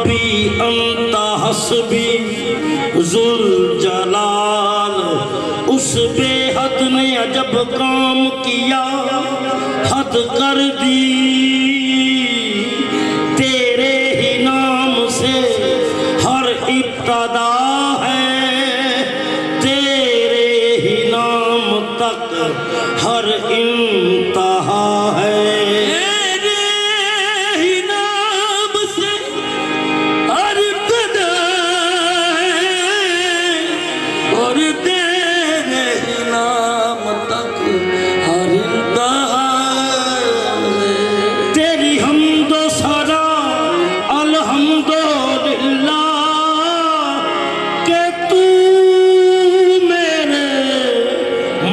रब्बी अंता हस्बी जुल जलाल। उस बेहद ने अजब काम किया, हद कर दी। तेरे ही नाम से हर इब्तदा है, तेरे ही नाम तक हर इंतहा है।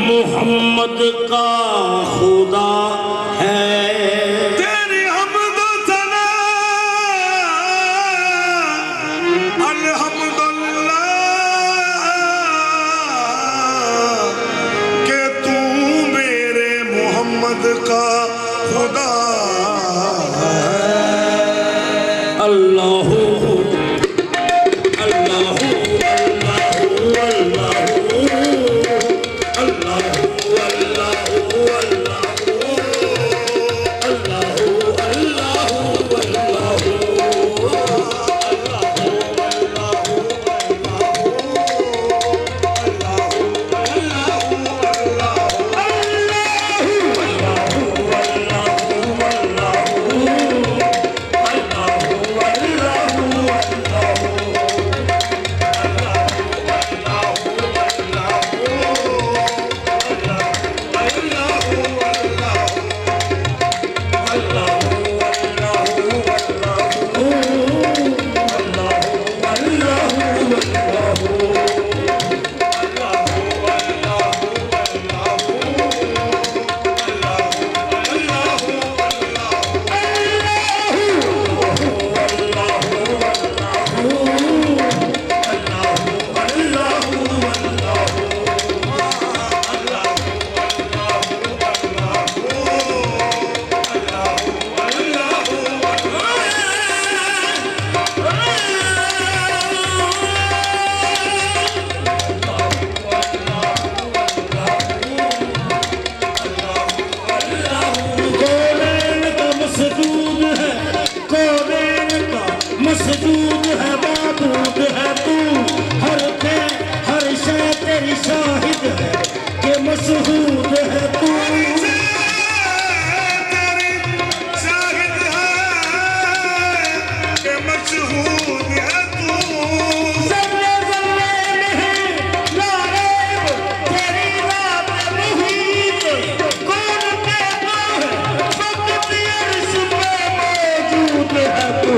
मोहम्मद का खुदा है। तेरी हम्द सना अल्हम्दुलिल्लाह के तू मेरे मोहम्मद का खुदा है। अल्लाह मसजूद है, माबूद है तू, हर पे हर शय तेरी शाहिद है कि मशहूद है तू। तेरी शाहिद है कि मशहूद है तू। ज़र्रे ज़र्रे में है नारे तेरी रात मुहीत, कौन कहता है वक्त अर्श पे मौजूद है तू।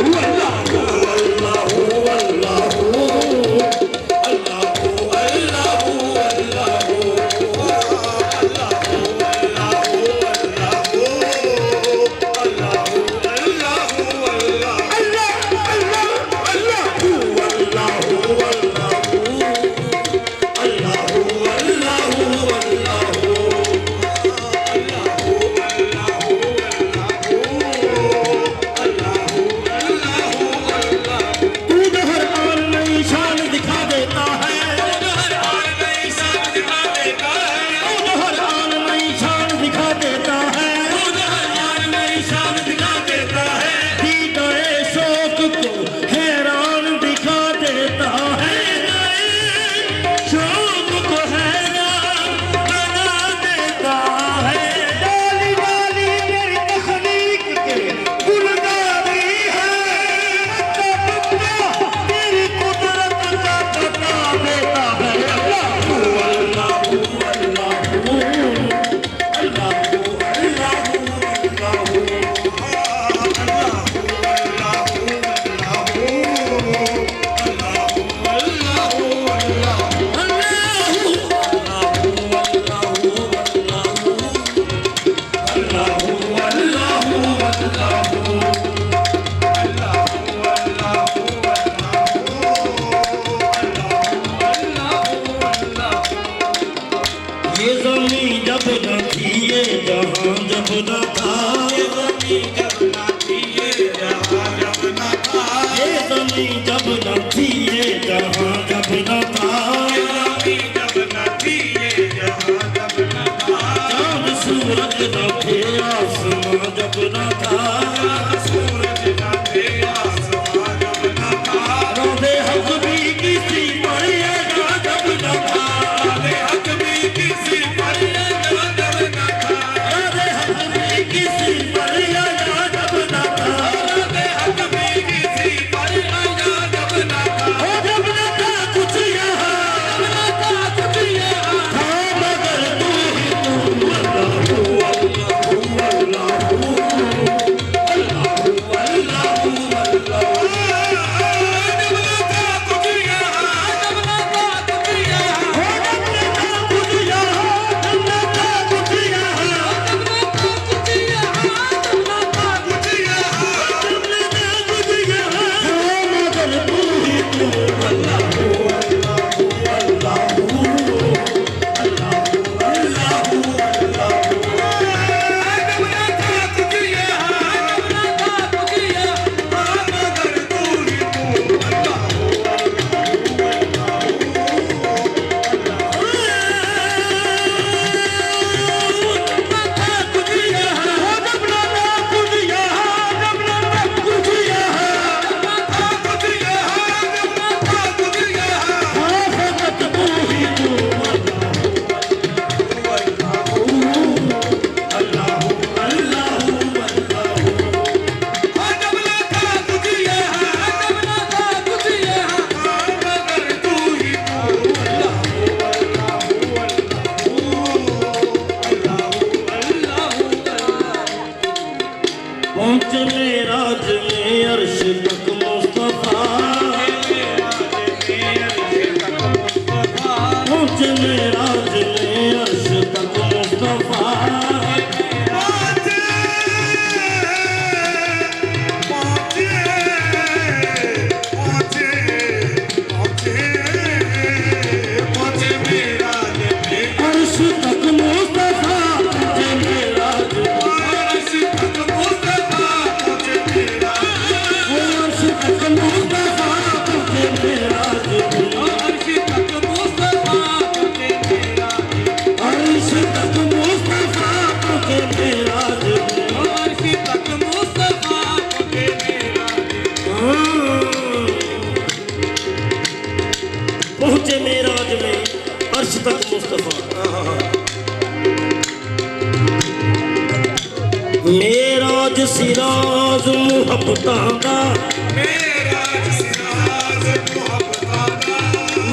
ये ज़मीं जब न थी ये जहां जब न था चांद सूरज न थे आसमां जब न था रोज़े हक भी किसी पर ये ना जब न था रोज़े हक भी किसी पर ये ना जब न था ओ जब न था कुछ यहाँ था मगर तू ही तू पहुँचे मेराज में अर्श तक मुस्तफा पहुँचे मेराज में अर्श तक मुस्तफा अर्श तक मुस्तफा पहुँचे मेराज अर्श तक मुस्तफा पहुँचे मेराज अर्श तक मुस्तफा पहुँचे मेराज पहुँचे मेराज में अर्श तक मुस्तफा मेराज सिराज मुहब्बतां दा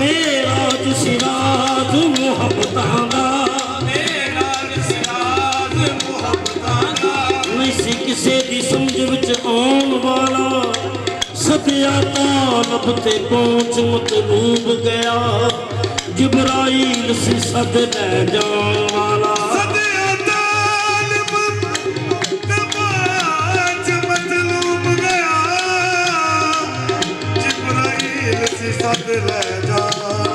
मेराज सिराज मुहब्बतां दा नहीं सी किसे दी समझ विच आउण वाला सदिया तालब ते पहुंच मतलूब गया जिब्राइल सी सद ले जान वाला सद ले जा